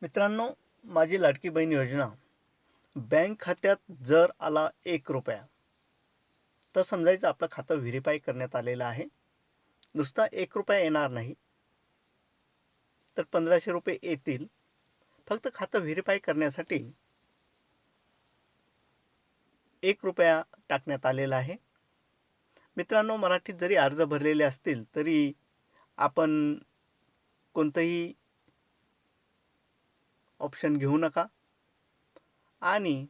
मित्रांनो, माझी लाडकी बहीण योजना बँक खात्यात जर आला 1 रुपया तर समजायचं आपलं खातं व्हेरीफाय करण्यात आलेलं आहे. नुसता 1 रुपया येणार नाही तर 1500 रुपये येतील. फक्त खातं व्हेरीफाय करण्यासाठी 1 रुपया टाकण्यात आलेला आहे. मित्रांनो, मराठीत जरी अर्ज भरलेले असतील तरी आपण कोणतंही ऑप्शन घेऊ नका आणि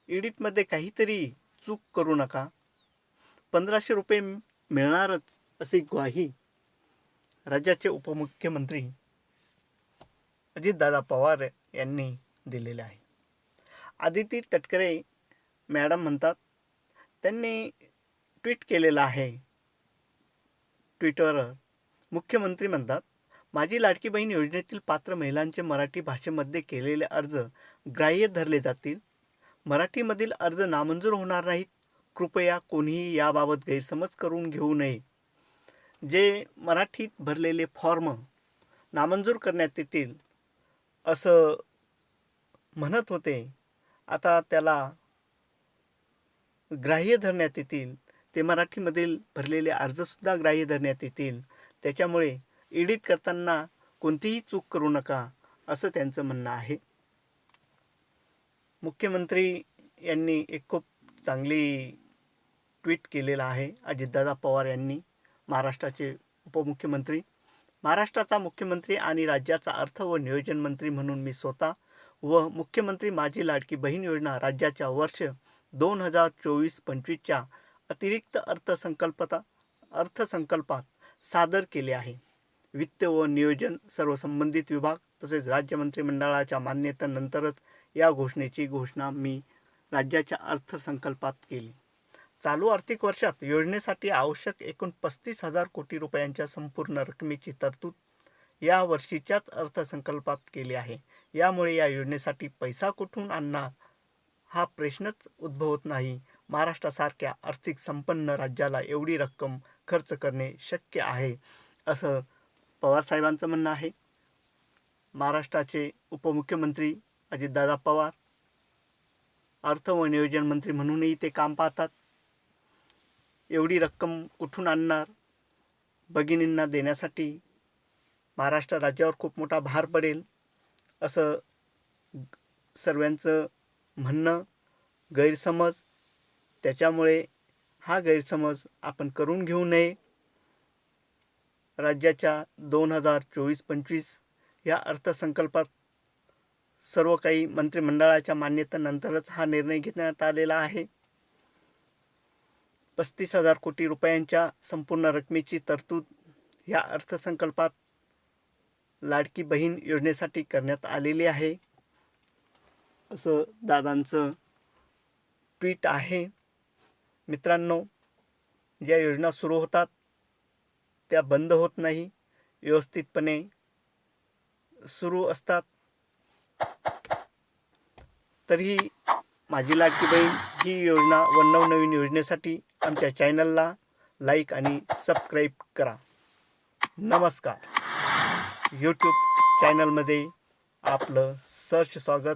एडिटमध्ये काहीतरी चूक करू नका. 1500 रुपये मिळणारच अशी ग्वाही राज्याचे उपमुख्यमंत्री अजितदादा पवार यांनी दिलेले आहे. आदिती तटकरे मॅडम म्हणतात, त्यांनी ट्विट केलेलं आहे. ट्विटरवर मुख्यमंत्री म्हणतात, माझी लाडकी बहीण योजनेतील पात्र महिलांचे मराठी भाषेमध्ये केलेले अर्ज ग्राह्य धरले जातील. मराठीमधील अर्ज नामंजूर होणार नाहीत. कृपया कोणीही याबाबत गैरसमज करून घेऊ नये. जे मराठीत भरलेले फॉर्म नामंजूर करण्यात येतील असं म्हणत होते, आता त्याला ग्राह्य धरण्यात येतील. ते मराठीमधील भरलेले अर्जसुद्धा ग्राह्य धरण्यात येतील. त्याच्यामुळे एडिट करताना कोणतीही चूक करू नका असं त्यांचं म्हणणं आहे. मुख्यमंत्री यांनी एक खूप चांगली ट्विट केलेलं आहे. अजितदादा पवार यांनी, महाराष्ट्राचे उपमुख्यमंत्री, महाराष्ट्राचा मुख्यमंत्री आणि राज्याचा अर्थ व नियोजन मंत्री म्हणून मी स्वतः व मुख्यमंत्री माझी लाडकी बहीण योजना राज्याच्या वर्ष 2024-25च्या अतिरिक्त अर्थसंकल्पात सादर केले आहे. वित्त व नियोजन सर्व संबंधित विभाग तसेच राज्य मंत्रिमंडळाच्या मान्यतेनंतरच या घोषणेची घोषणा मी राज्याच्या अर्थसंकल्पात केली. चालू आर्थिक वर्षात योजनेसाठी आवश्यक एकूण 35,000 कोटी रुपयांच्या संपूर्ण रकमेची तरतूद या वर्षीच्याच अर्थसंकल्पात केली आहे. यामुळे या योजनेसाठी पैसा कुठून आणणार हा प्रश्नच उद्भवत नाही. महाराष्ट्रासारख्या आर्थिक संपन्न राज्याला एवढी रक्कम खर्च करणे शक्य आहे असं पवारसाहेबांचं म्हणणं आहे. महाराष्ट्राचे उपमुख्यमंत्री अजितदादा पवार अर्थ व नियोजन मंत्री म्हणूनही ते काम पाहतात. एवढी रक्कम कुठून आणणार? भगिनींना देण्यासाठी महाराष्ट्र राज्यावर खूप मोठा भार पडेल असं सर्वांचं म्हणणं, गैरसमज. त्याच्यामुळे हा गैरसमज आपण करून घेऊ नये. राज्याच्या 2024-25 या अर्थसंकल्पात सर्व काही मंत्रिमंडळाच्या मान्यतेनंतरच हा निर्णय घेण्यात आलेला आहे. 35,000 कोटी रुपयांच्या संपूर्ण रकमेची तरतूद या अर्थसंकल्पात लाडकी बहीण योजनेसाठी करण्यात आलेली आहे असं दादांचं ट्विट आहे. मित्रांनो, ज्या योजना सुरू होतात त्या बंद होत नाही, व्यवस्थितपणे सुरू असतात. तरीही माझी लाडकी बहीण ही योजना व नवनवीन योजनेसाठी आमच्या चॅनलला लाईक आणि सबस्क्राईब करा. नमस्कार. यूट्यूब चॅनलमध्ये आपलं सहर्ष स्वागत.